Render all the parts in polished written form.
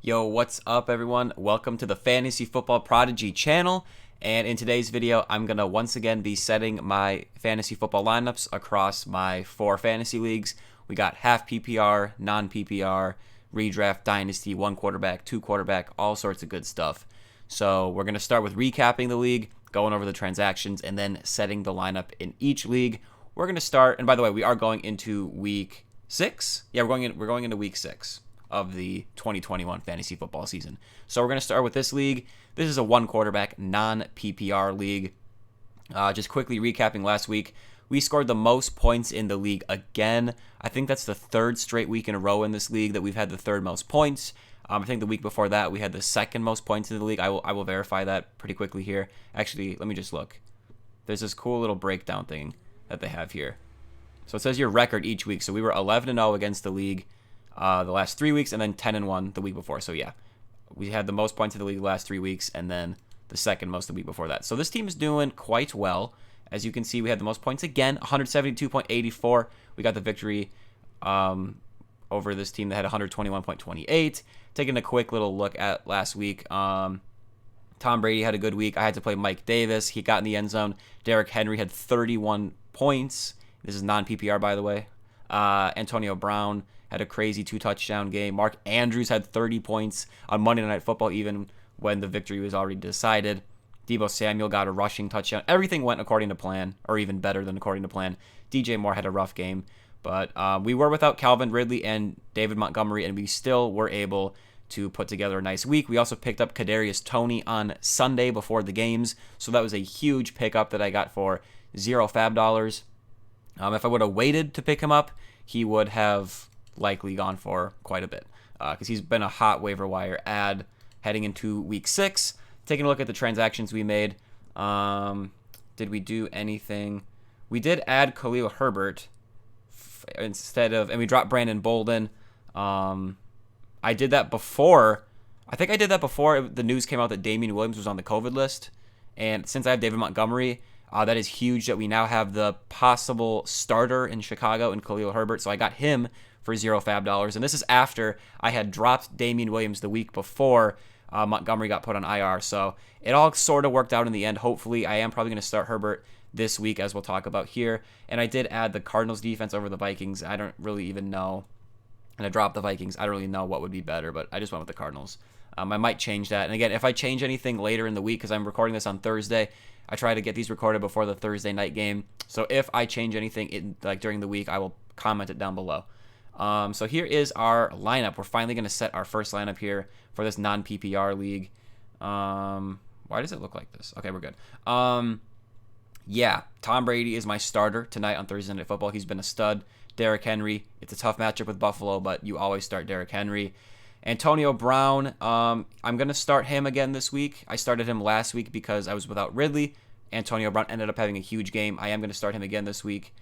Yo, what's up everyone? Welcome to the Fantasy Football Prodigy channel. And in today's video, I'm going to once again be setting my fantasy football lineups across my 4 fantasy leagues. We got half PPR, non-PPR, redraft, dynasty, 1 quarterback, 2 quarterback, all sorts of good stuff. So we're going to start with recapping the league, going over the transactions, and then setting the lineup in each league. We're going to start, and by the way, we are going into week 6. Yeah, we're going into week 6 of the 2021 fantasy football season. So we're going to start with this league. This is a 1 quarterback non-PPR league. Just quickly recapping last week, we scored the most points in the league again. I think that's the 3rd straight week in a row in this league that we've had the 3rd most points. I think the week before that we had the 2nd most points in the league. I will verify that pretty quickly here. Actually, let me just look. There's this cool little breakdown thing that they have here. So it says your record each week. So we were 11-0 against the league the last 3 weeks, and then 10-1 the week before. So yeah, we had the most points in the league the last 3 weeks, and then the 2nd most the week before that. So this team is doing quite well. As you can see, we had the most points again, 172.84. We got the victory over this team that had 121.28. Taking a quick little look at last week, Tom Brady had a good week. I had to play Mike Davis. He got in the end zone. Derrick Henry had 31 points. This is non-PPR, by the way. Antonio Brown had a crazy 2-touchdown game. Mark Andrews had 30 points on Monday Night Football, even when the victory was already decided. Deebo Samuel got a rushing touchdown. Everything went according to plan, or even better than according to plan. DJ Moore had a rough game, but we were without Calvin Ridley and David Montgomery, and we still were able to put together a nice week. We also picked up Kadarius Toney on Sunday before the games, so that was a huge pickup that I got for $0 fab dollars. If I would have waited to pick him up, he would have likely gone for quite a bit because he's been a hot waiver wire add heading into week 6. Taking a look at the transactions we made, did we do anything? We did add Khalil Herbert instead of, and we dropped Brandon Bolden. I did that before. I think I did that before the news came out that Damien Williams was on the COVID list, and since I have David Montgomery, that is huge that we now have the possible starter in Chicago in Khalil Herbert. So I got him for $0 fab dollars. And this is after I had dropped Damien Williams the week before Montgomery got put on IR. So it all sort of worked out in the end. Hopefully, I am probably going to start Herbert this week, as we'll talk about here. And I did add the Cardinals defense over the Vikings. I don't really even know. And I dropped the Vikings. I don't really know what would be better, but I just went with the Cardinals. I might change that. And again, if I change anything later in the week, because I'm recording this on Thursday, I try to get these recorded before the Thursday night game. So if I change anything during the week, I will comment it down below. So here is our lineup. We're finally going to set our first lineup here for this non-PPR league. Why does it look like this? Okay, we're good. Yeah, Tom Brady is my starter tonight on Thursday Night Football. He's been a stud. Derrick Henry, it's a tough matchup with Buffalo, but you always start Derrick Henry. Antonio Brown, I'm going to start him again this week. I started him last week because I was without Ridley. Antonio Brown ended up having a huge game. I am going to start him again this week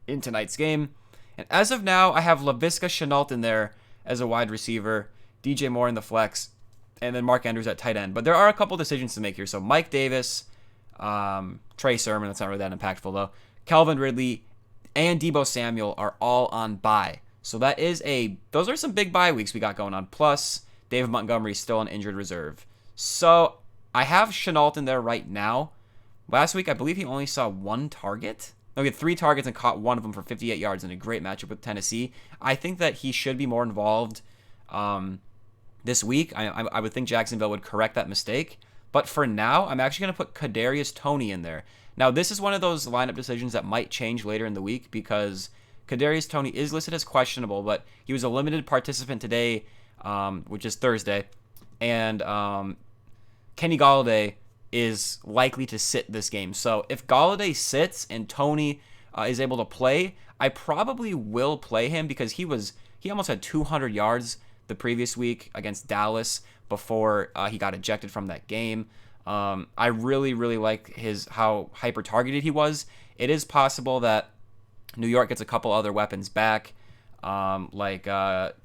in tonight's game. And as of now, I have Laviska Shenault in there as a wide receiver, DJ Moore in the flex, and then Mark Andrews at tight end. But there are a couple decisions to make here. So Mike Davis, Trey Sermon, that's not really that impactful though, Calvin Ridley, and Deebo Samuel are all on bye. So those are some big bye weeks we got going on. Plus, David Montgomery is still on injured reserve. So I have Shenault in there right now. Last week, I believe he only saw 1 target. No, he had 3 targets and caught 1 of them for 58 yards in a great matchup with Tennessee. I think that he should be more involved this week. I would think Jacksonville would correct that mistake. But for now, I'm actually going to put Kadarius Toney in there. Now, this is one of those lineup decisions that might change later in the week because Kadarius Toney is listed as questionable, but he was a limited participant today, which is Thursday. And Kenny Golladay is likely to sit this game. So if Golladay sits and Toney is able to play, I probably will play him because he almost had 200 yards the previous week against Dallas before he got ejected from that game. I really, really like how hyper targeted he was. It is possible that New York gets a couple other weapons back, like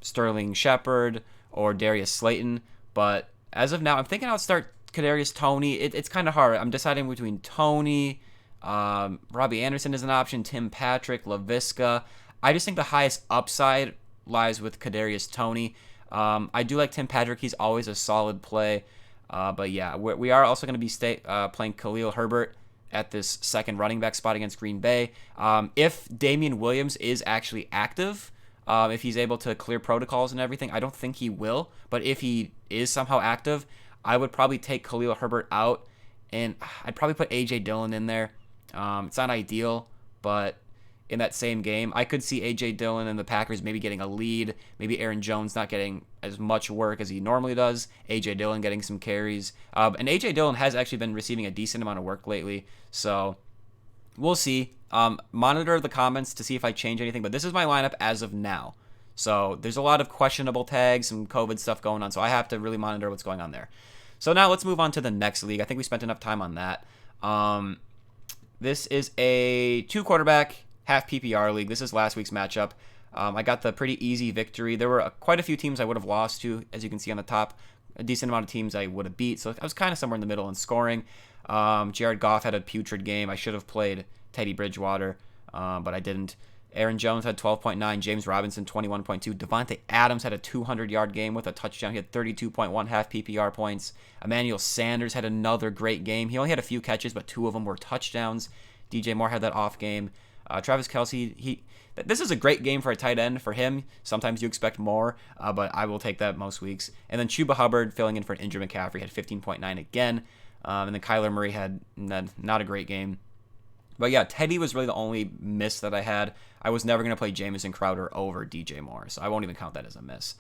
Sterling Shepard or Darius Slayton. But as of now, I'm thinking I'll start Kadarius Toney. It's kind of hard. I'm deciding between Toney, Robbie Anderson is an option, Tim Patrick, Laviska. I just think the highest upside lies with Kadarius Toney. I do like Tim Patrick. He's always a solid play. But yeah, we are also going to be playing Khalil Herbert at this second running back spot against Green Bay. If Damien Williams is actually active, if he's able to clear protocols and everything, I don't think he will. But if he is somehow active, I would probably take Khalil Herbert out, and I'd probably put A.J. Dillon in there. It's not ideal, but in that same game, I could see A.J. Dillon and the Packers maybe getting a lead, maybe Aaron Jones not getting as much work as he normally does, A.J. Dillon getting some carries. And A.J. Dillon has actually been receiving a decent amount of work lately, so we'll see. Monitor the comments to see if I change anything, but this is my lineup as of now. So there's a lot of questionable tags, some COVID stuff going on, so I have to really monitor what's going on there. So now let's move on to the next league. I think we spent enough time on that. This is a 2-quarterback, half PPR league. This is last week's matchup. I got the pretty easy victory. There were quite a few teams I would have lost to, as you can see on the top. A decent amount of teams I would have beat, so I was kind of somewhere in the middle in scoring. Jared Goff had a putrid game. I should have played Teddy Bridgewater, but I didn't. Aaron Jones had 12.9, James Robinson 21.2, Davante Adams had a 200-yard game with a touchdown. He had 32.1 half PPR points. Emmanuel Sanders had another great game. He only had a few catches, but 2 of them were touchdowns. DJ Moore had that off game. Travis Kelce, this is a great game for a tight end for him. Sometimes you expect more, but I will take that most weeks. And then Chuba Hubbard, filling in for an injured McCaffrey, had 15.9 again. And then Kyler Murray had not a great game. But yeah, Teddy was really the only miss that I had. I was never going to play Jamison Crowder over DJ Moore, so I won't even count that as a miss.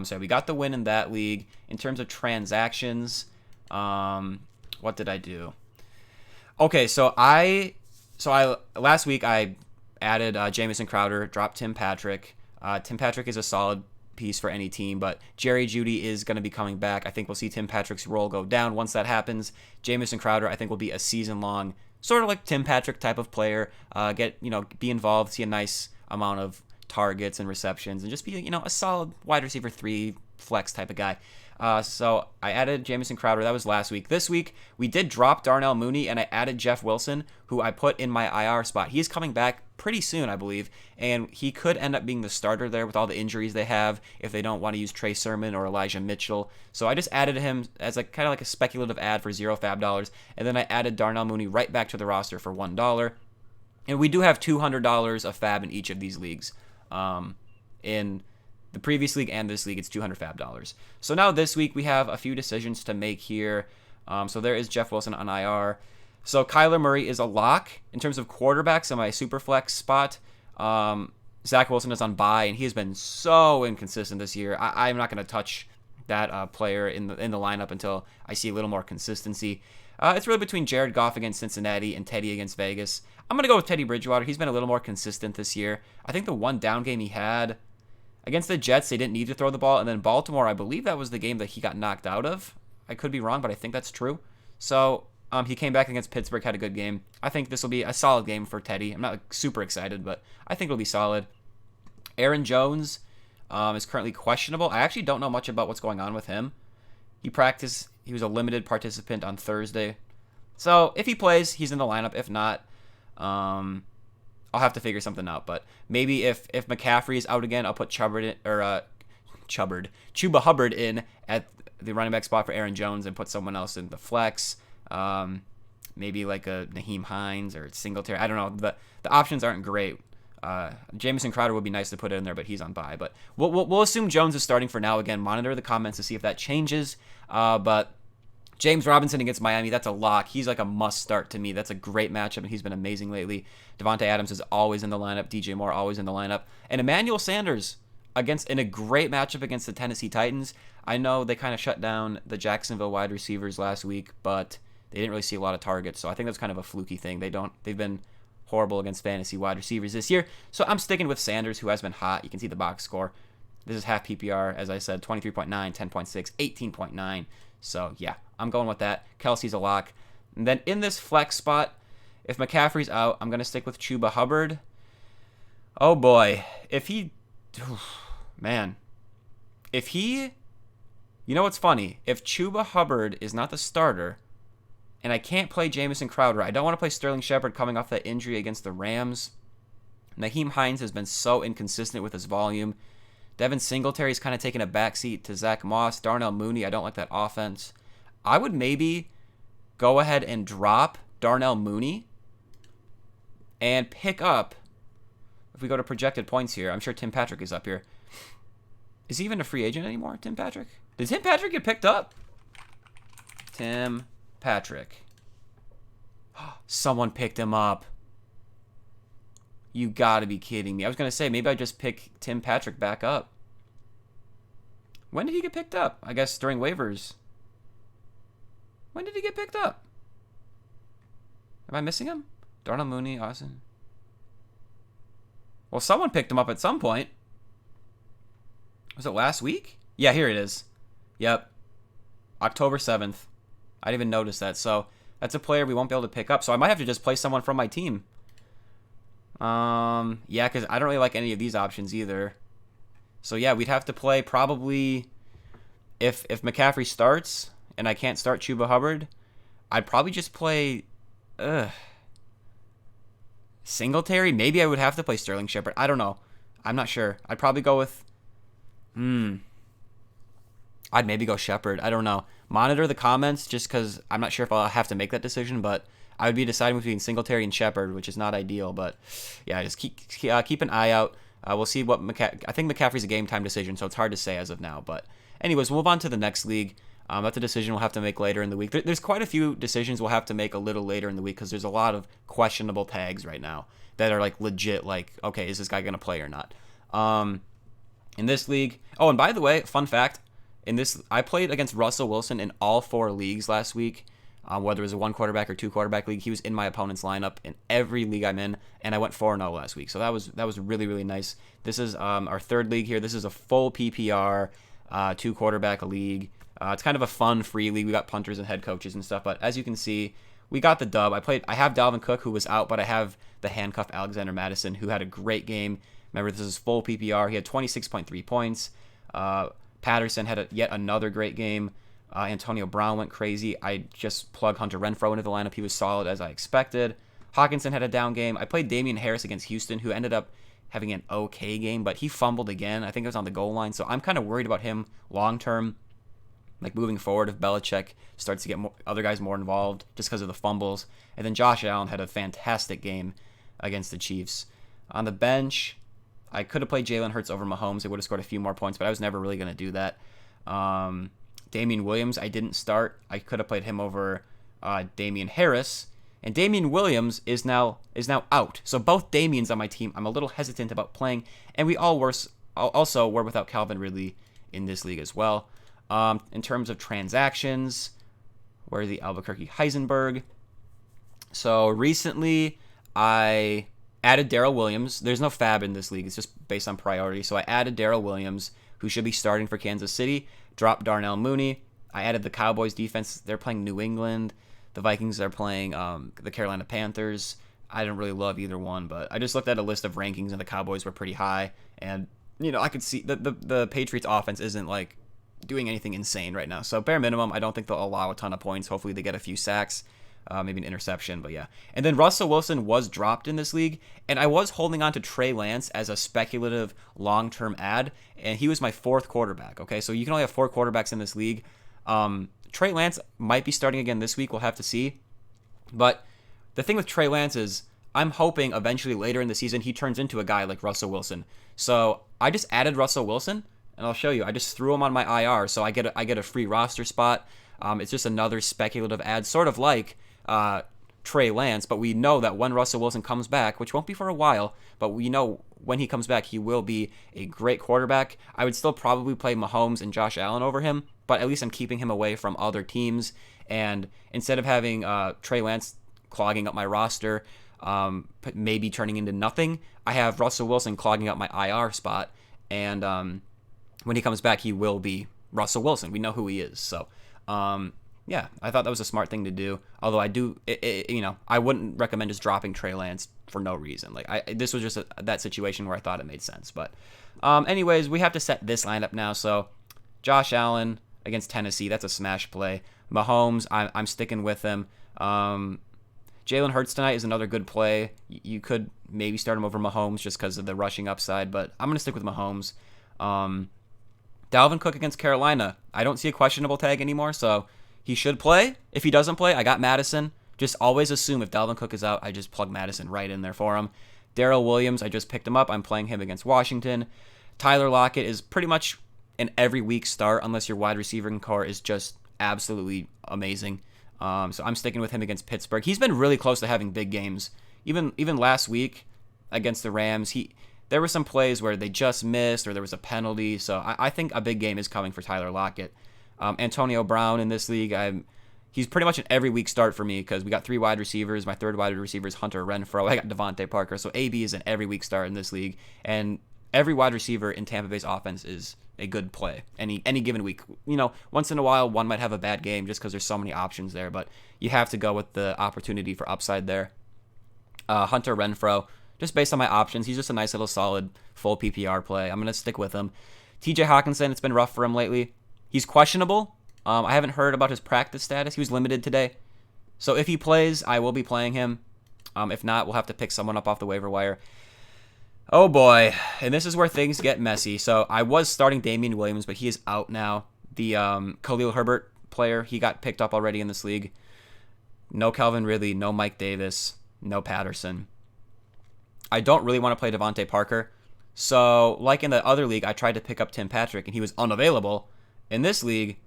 So we got the win in that league. In terms of transactions, what did I do? Okay, so last week I added Jamison Crowder, dropped Tim Patrick. Tim Patrick is a solid piece for any team, but Jerry Jeudy is going to be coming back. I think we'll see Tim Patrick's role go down once that happens. Jamison Crowder, I think, will be a season-long, sort of like Tim Patrick type of player. Be involved, see a nice amount of targets and receptions, and just be a solid wide receiver 3 flex type of guy. So I added Jamison Crowder. That was last week. This week, we did drop Darnell Mooney, and I added Jeff Wilson, who I put in my IR spot. He's coming back pretty soon, I believe, and he could end up being the starter there with all the injuries they have if they don't want to use Trey Sermon or Elijah Mitchell. So I just added him as kind of like a speculative ad for $0 fab dollars, and then I added Darnell Mooney right back to the roster for $1. And we do have $200 of fab in each of these leagues. In the previous league and this league, it's $200 fab dollars. So now this week, we have a few decisions to make here. So there is Jeff Wilson on IR. So Kyler Murray is a lock in terms of quarterbacks in my Superflex spot. Zach Wilson is on bye, and he has been so inconsistent this year. I'm not going to touch that player in the lineup until I see a little more consistency. It's really between Jared Goff against Cincinnati and Teddy against Vegas. I'm going to go with Teddy Bridgewater. He's been a little more consistent this year. I think the one down game he had against the Jets, they didn't need to throw the ball. And then Baltimore, I believe that was the game that he got knocked out of. I could be wrong, but I think that's true. So he came back against Pittsburgh, had a good game. I think this will be a solid game for Teddy. I'm not super excited, but I think it'll be solid. Aaron Jones is currently questionable. I actually don't know much about what's going on with him. He was a limited participant on Thursday. So if he plays, he's in the lineup. If not, I'll have to figure something out. But maybe if McCaffrey is out again, I'll put Chuba Hubbard in at the running back spot for Aaron Jones and put someone else in the flex. Maybe like a Nyheim Hines or Singletary. I don't know. The options aren't great. Jamison Crowder would be nice to put in there, but he's on bye. But we'll assume Jones is starting for now. Again, monitor the comments to see if that changes. But James Robinson against Miami, that's a lock. He's like a must start to me. That's a great matchup, and he's been amazing lately. Davante Adams is always in the lineup. DJ Moore always in the lineup. And Emmanuel Sanders in a great matchup against the Tennessee Titans. I know they kind of shut down the Jacksonville wide receivers last week, but they didn't really see a lot of targets. So I think that's kind of a fluky thing. They've been horrible against fantasy wide receivers this year. So I'm sticking with Sanders, who has been hot. You can see the box score. This is half PPR, as I said, 23.9, 10.6, 18.9. So, yeah, I'm going with that. Kelce's a lock. And then in this flex spot, if McCaffrey's out, I'm going to stick with Chuba Hubbard. Oh, boy. You know what's funny? If Chuba Hubbard is not the starter, and I can't play Jamison Crowder, I don't want to play Sterling Shepard coming off that injury against the Rams. Nyheim Hines has been so inconsistent with his volume. Devin Singletary's kind of taking a backseat to Zach Moss. Darnell Mooney, I don't like that offense. I would maybe go ahead and drop Darnell Mooney and pick up, if we go to projected points here, I'm sure Tim Patrick is up here. Is he even a free agent anymore, Tim Patrick? Did Tim Patrick get picked up? Tim Patrick. Someone picked him up. You gotta be kidding me. I was gonna say, maybe I just pick Tim Patrick back up. When did he get picked up? I guess during waivers. When did he get picked up? Am I missing him? Darnell Mooney, Austin. Well, someone picked him up at some point. Was it last week? Yeah, here it is. Yep. October 7th. I didn't even notice that. So that's a player we won't be able to pick up. So I might have to just play someone from my team. Yeah, because I don't really like any of these options either. So yeah, we'd have to play probably, if McCaffrey starts and I can't start Chuba Hubbard, I'd probably just play Singletary. Maybe I would have to play Sterling Shepard. I don't know. I'm not sure. I'd probably go with I'd maybe go Shepard. I don't know. Monitor the comments just because I'm not sure if I'll have to make that decision, but I would be deciding between Singletary and Shepard, which is not ideal. But yeah, just keep an eye out. We'll see what I think McCaffrey's a game time decision, so it's hard to say as of now. But anyways, we'll move on to the next league. That's a decision we'll have to make later in the week. There's quite a few decisions we'll have to make a little later in the week because there's a lot of questionable tags right now that are like legit, like, okay, is this guy going to play or not? In this league, oh, and by the way, fun fact, in this, I played against Russell Wilson in all 4 leagues last week, whether it was a 1 quarterback or 2 quarterback league. He was in my opponent's lineup in every league I'm in, and I went 4-0 last week. So that was really, really nice. This is our 3rd league here. This is a full PPR 2 quarterback league. It's kind of a fun, free league. We got punters and head coaches and stuff, but as you can see, we got the dub. I have Dalvin Cook, who was out, but I have the handcuffed Alexander Mattison, who had a great game. Remember, this is full PPR. He had 26.3 points. Patterson had yet another great game. Antonio Brown went crazy. I just plugged Hunter Renfrow into the lineup. He was solid as I expected. Hawkinson had a down game. I played Damien Harris against Houston, who ended up having an okay game, but he fumbled again. I think it was on the goal line, so I'm kind of worried about him long-term, like moving forward if Belichick starts to get other guys more involved just because of the fumbles. And then Josh Allen had a fantastic game against the Chiefs. On the bench, I could have played Jalen Hurts over Mahomes. It would have scored a few more points, but I was never really going to do that. Damien Williams, I didn't start. I could have played him over Damien Harris. And Damien Williams is now out. So both Damiens on my team, I'm a little hesitant about playing. And we also were without Calvin Ridley in this league as well. In terms of transactions, where the Albuquerque Heisenberg. So recently, I added Darrel Williams. There's no fab in this league. It's just based on priority. So I added Darrel Williams, who should be starting for Kansas City. Dropped Darnell Mooney. I added the Cowboys defense. They're playing New England. The Vikings are playing the Carolina Panthers. I didn't really love either one, but I just looked at a list of rankings, and the Cowboys were pretty high. And, I could see the Patriots offense isn't, like, doing anything insane right now. So bare minimum, I don't think they'll allow a ton of points. Hopefully they get a few sacks. Maybe an interception, but yeah. And then Russell Wilson was dropped in this league, and I was holding on to Trey Lance as a speculative long-term ad, and he was my 4th quarterback, okay? So you can only have 4 quarterbacks in this league. Trey Lance might be starting again this week. We'll have to see. But the thing with Trey Lance is I'm hoping eventually later in the season he turns into a guy like Russell Wilson. So I just added Russell Wilson, and I'll show you. I just threw him on my IR, so I get a free roster spot. It's just another speculative ad, sort of like Trey Lance, but we know that when Russell Wilson comes back, which won't be for a while, but we know when he comes back, he will be a great quarterback. I would still probably play Mahomes and Josh Allen over him, but at least I'm keeping him away from other teams. And instead of having Trey Lance clogging up my roster, maybe turning into nothing, I have Russell Wilson clogging up my IR spot. And when he comes back, he will be Russell Wilson. We know who he is. So, yeah, I thought that was a smart thing to do. Although I wouldn't recommend just dropping Trey Lance for no reason. Like this was just that situation where I thought it made sense. But anyways, we have to set this lineup now. So Josh Allen against Tennessee, that's a smash play. Mahomes, I'm sticking with him. Jalen Hurts tonight is another good play. You could maybe start him over Mahomes just because of the rushing upside, but I'm going to stick with Mahomes. Dalvin Cook against Carolina. I don't see a questionable tag anymore, so he should play. If he doesn't play, I got Mattison. Just always assume if Dalvin Cook is out, I just plug Mattison right in there for him. Darrel Williams, I just picked him up. I'm playing him against Washington. Tyler Lockett is pretty much an every week start unless your wide receiving core is just absolutely amazing. So I'm sticking with him against Pittsburgh. He's been really close to having big games. Even last week against the Rams, there were some plays where they just missed or there was a penalty. So I think a big game is coming for Tyler Lockett. Antonio Brown in this league, he's pretty much an every week start for me because we got 3 wide receivers. My third wide receiver is Hunter Renfrow. I got DeVante Parker. So AB is an every week start in this league. And every wide receiver in Tampa Bay's offense is a good play any given week. Once in a while, one might have a bad game just because there's so many options there. But you have to go with the opportunity for upside there. Hunter Renfrow, just based on my options, he's just a nice little solid full PPR play. I'm going to stick with him. TJ Hawkinson, it's been rough for him lately. He's questionable. I haven't heard about his practice status. He was limited today. So if he plays, I will be playing him. If not, we'll have to pick someone up off the waiver wire. Oh boy. And this is where things get messy. So I was starting Damien Williams, but he is out now. The Khalil Herbert player, he got picked up already in this league. No Calvin Ridley, no Mike Davis, no Patterson. I don't really want to play DeVante Parker. So like in the other league, I tried to pick up Tim Patrick, and he was unavailable. In this league,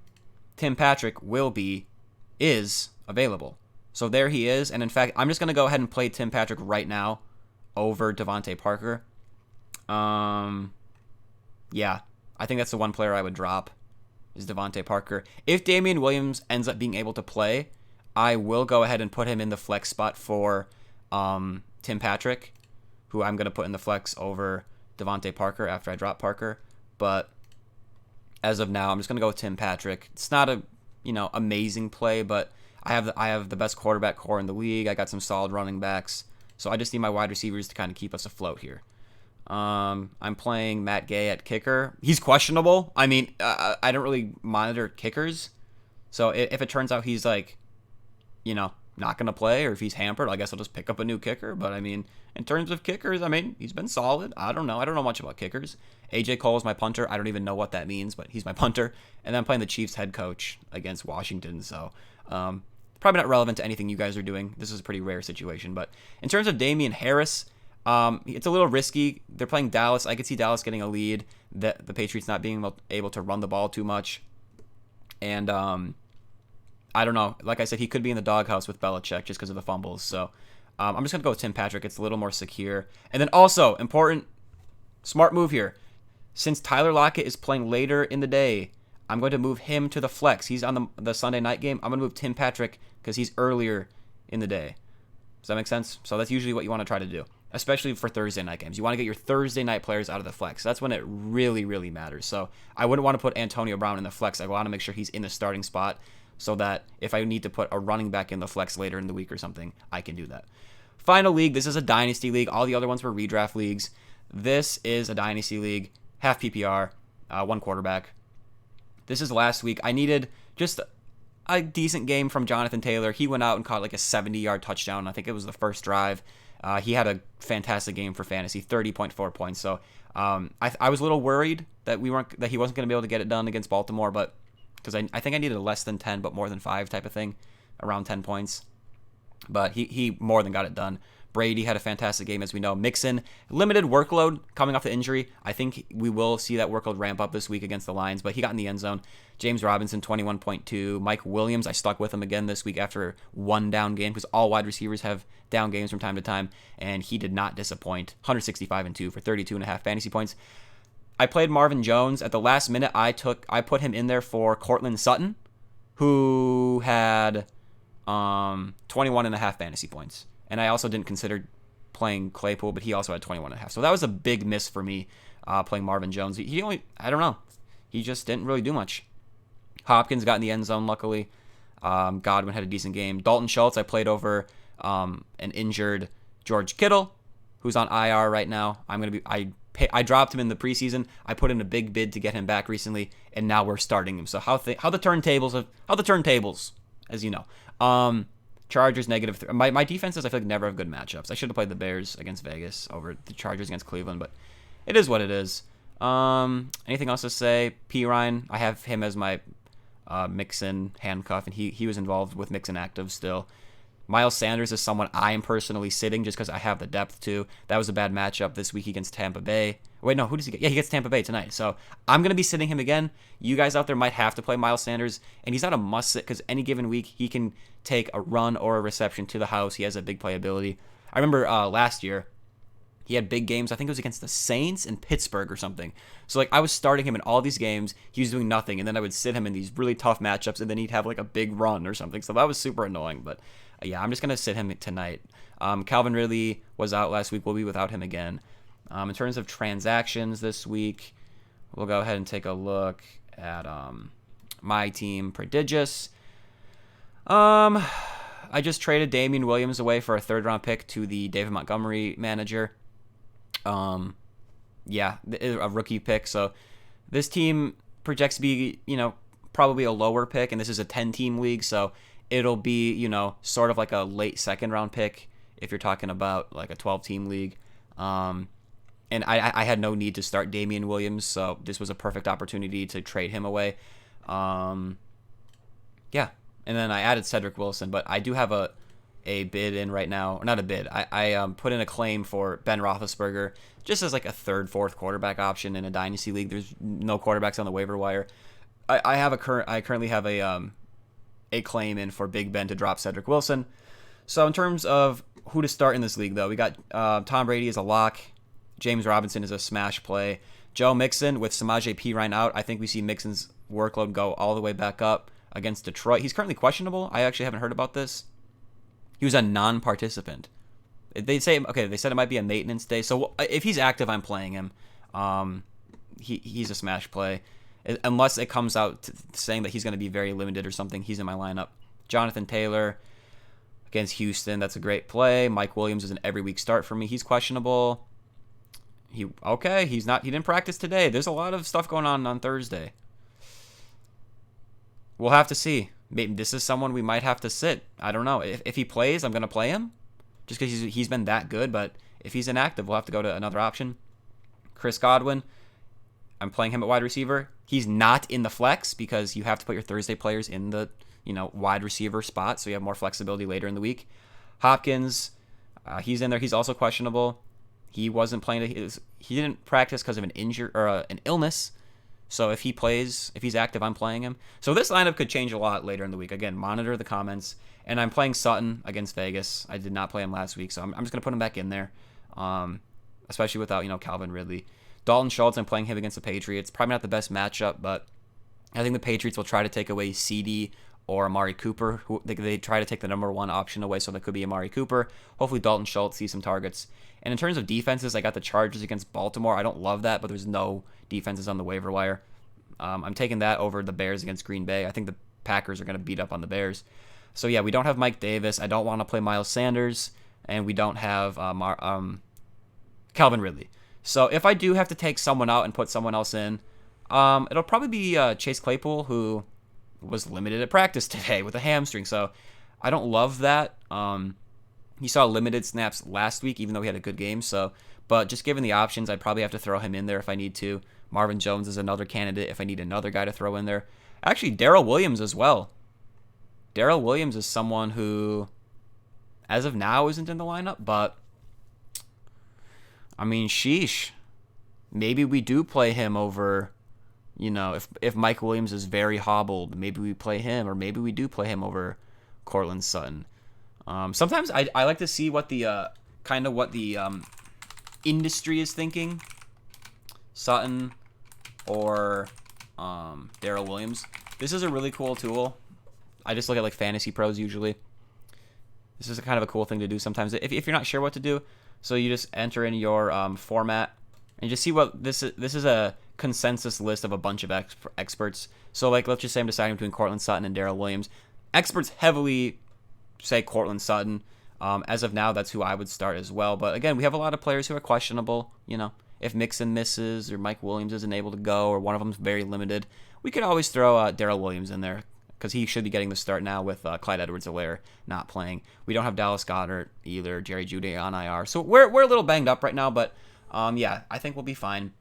Tim Patrick is available. So there he is. And in fact, I'm just going to go ahead and play Tim Patrick right now over DeVante Parker. Yeah, I think that's the one player I would drop is DeVante Parker. If Damien Williams ends up being able to play, I will go ahead and put him in the flex spot for Tim Patrick, who I'm going to put in the flex over DeVante Parker after I drop Parker. But as of now, I'm just going to go with Tim Patrick. It's not a amazing play, but I have the best quarterback core in the league. I got some solid running backs. So I just need my wide receivers to kind of keep us afloat here. I'm playing Matt Gay at kicker. He's questionable. I mean, I don't really monitor kickers. So if it turns out he's not going to play, or if he's hampered, I guess I'll just pick up a new kicker. But I mean, in terms of kickers, he's been solid. I don't know much about kickers. AJ Cole is my punter. I don't even know what that means, but he's my punter. And then I'm playing the Chiefs head coach against Washington. So probably not relevant to anything you guys are doing. This is a pretty rare situation. But in terms of Damian Harris, it's a little risky. They're playing Dallas. I could see Dallas getting a lead. The Patriots not being able to run the ball too much. And I don't know. Like I said, he could be in the doghouse with Belichick just because of the fumbles. So I'm just going to go with Tim Patrick. It's a little more secure. And then also, important, smart move here. Since Tyler Lockett is playing later in the day, I'm going to move him to the flex. He's on the Sunday night game. I'm going to move Tim Patrick because he's earlier in the day. Does that make sense? So that's usually what you want to try to do, especially for Thursday night games. You want to get your Thursday night players out of the flex. That's when it really, really matters. So I wouldn't want to put Antonio Brown in the flex. I want to make sure he's in the starting spot so that if I need to put a running back in the flex later in the week or something, I can do that. Final league. This is a dynasty league. All the other ones were redraft leagues. This is a dynasty league, half PPR, one quarterback. This is last week. I needed just a decent game from Jonathan Taylor. He went out and caught like a 70-yard touchdown. I think it was the first drive. He had a fantastic game for fantasy, 30.4 points. So I was a little worried that he wasn't going to be able to get it done against Baltimore, but because I think I needed a less than 10 but more than 5 type of thing, around 10 points. But he more than got it done. Brady had a fantastic game, as we know. Mixon, limited workload coming off the injury. I think we will see that workload ramp up this week against the Lions, but he got in the end zone. James Robinson, 21.2. Mike Williams, I stuck with him again this week after one down game, because all wide receivers have down games from time to time, and he did not disappoint. 165-2 for 32.5 fantasy points. I played Marvin Jones. At the last minute, I put him in there for Cortland Sutton, who had 21.5 fantasy points. And I also didn't consider playing Claypool, but he also had 21.5. So that was a big miss for me, playing Marvin Jones. He only, I don't know. He just didn't really do much. Hopkins got in the end zone, luckily. Godwin had a decent game. Dalton Schultz, I played over an injured George Kittle, who's on IR right now. I dropped him in the preseason. I put in a big bid to get him back recently, and now we're starting him. So how the turntables, as you know. Chargers -3. My defenses, I feel like, never have good matchups. I should have played the Bears against Vegas over the Chargers against Cleveland, but it is what it is. Anything else to say? P. Ryan, I have him as my Mixon handcuff, and he was involved with Mixon active still. Miles Sanders is someone I am personally sitting just because I have the depth too. That was a bad matchup this week against Tampa Bay. Wait, no, who does he get? Yeah, he gets Tampa Bay tonight. So I'm going to be sitting him again. You guys out there might have to play Miles Sanders, and he's not a must-sit because any given week he can take a run or a reception to the house. He has a big playability. I remember last year, he had big games. I think it was against the Saints and Pittsburgh or something. So, like, I was starting him in all these games. He was doing nothing, and then I would sit him in these really tough matchups, and then he'd have, like, a big run or something. So that was super annoying. But, yeah, I'm just going to sit him tonight. Calvin Ridley was out last week. We'll be without him again. In terms of transactions this week, we'll go ahead and take a look at my team, Prodigious. I just traded Damien Williams away for a third-round pick to the David Montgomery manager. Yeah, a rookie pick. So this team projects to be, probably a lower pick, and this is a 10-team league, so it'll be, sort of like a late second-round pick if you're talking about like a 12-team league. And I had no need to start Damien Williams, so this was a perfect opportunity to trade him away. Yeah, and then I added Cedric Wilson, but I do have a bid in right now. Or not a bid. I put in a claim for Ben Roethlisberger just as like a third, fourth quarterback option in a dynasty league. There's no quarterbacks on the waiver wire. I currently have a claim in for Big Ben to drop Cedric Wilson. So in terms of who to start in this league, though, we got Tom Brady as a lock. James Robinson is a smash play. Joe Mixon with Samaje Perine out. I think we see Mixon's workload go all the way back up against Detroit. He's currently questionable. I actually haven't heard about this. He was a non-participant. They said it might be a maintenance day. So if he's active, I'm playing him. He's a smash play. Unless it comes out saying that he's going to be very limited or something, he's in my lineup. Jonathan Taylor against Houston, that's a great play. Mike Williams is an every week start for me. He's questionable. He didn't practice today. There's a lot of stuff going on Thursday. We'll have to see. Maybe this is someone we might have to sit. I don't know. If he plays, I'm going to play him just because he's been that good. But if he's inactive, we'll have to go to another option. Chris Godwin, I'm playing him at wide receiver. He's not in the flex because you have to put your Thursday players in the wide receiver spot, so you have more flexibility later in the week. Hopkins, he's in there. He's also questionable. He wasn't playing. He didn't practice because of an injury or an illness. So if he's active, I'm playing him. So this lineup could change a lot later in the week. Again, monitor the comments. And I'm playing Sutton against Vegas. I did not play him last week, so I'm just going to put him back in there, especially without Calvin Ridley. Dalton Schultz, I'm playing him against the Patriots. Probably not the best matchup, but I think the Patriots will try to take away CD or Amari Cooper. They try to take the number one option away, so that could be Amari Cooper. Hopefully Dalton Schultz sees some targets. And in terms of defenses, I got the Chargers against Baltimore. I don't love that, but there's no defenses on the waiver wire. I'm taking that over the Bears against Green Bay. I think the Packers are going to beat up on the Bears. So yeah, we don't have Mike Davis. I don't want to play Miles Sanders, and we don't have Calvin Ridley. So if I do have to take someone out and put someone else in, it'll probably be Chase Claypool, who was limited at practice today with a hamstring. So I don't love that. He saw limited snaps last week, even though he had a good game. But just given the options, I'd probably have to throw him in there if I need to. Marvin Jones is another candidate if I need another guy to throw in there. Actually, Darrel Williams as well. Darrel Williams is someone who, as of now, isn't in the lineup, but I mean, sheesh. Maybe we do play him over, if Mike Williams is very hobbled, maybe we play him, or maybe we do play him over Courtland Sutton. Sometimes I like to see what the industry is thinking. Sutton or Darrel Williams. This is a really cool tool. I just look at like Fantasy Pros usually. This is kind of a cool thing to do sometimes if you're not sure what to do. So you just enter in your format and just see what this is. This is a consensus list of a bunch of experts. So like, let's just say I'm deciding between Courtland Sutton and Darrel Williams. Experts heavily say Courtland Sutton. As of now, that's who I would start as well. But again, we have a lot of players who are questionable. If Mixon misses or Mike Williams isn't able to go or one of them's very limited, we could always throw Darrel Williams in there because he should be getting the start now with Clyde Edwards-Helaire not playing. We don't have Dallas Goedert either, Jerry Jeudy on IR. So we're a little banged up right now, but yeah, I think we'll be fine.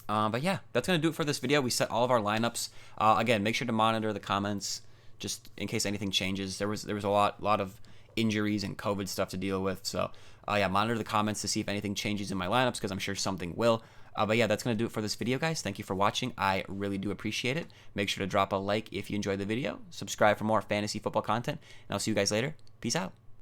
But yeah, that's going to do it for this video. We set all of our lineups. Again, make sure to monitor the comments just in case anything changes. There was a lot of injuries and COVID stuff to deal with. So yeah, monitor the comments to see if anything changes in my lineups, because I'm sure something will. But yeah, that's going to do it for this video, guys. Thank you for watching. I really do appreciate it. Make sure to drop a like if you enjoyed the video. Subscribe for more fantasy football content. And I'll see you guys later. Peace out.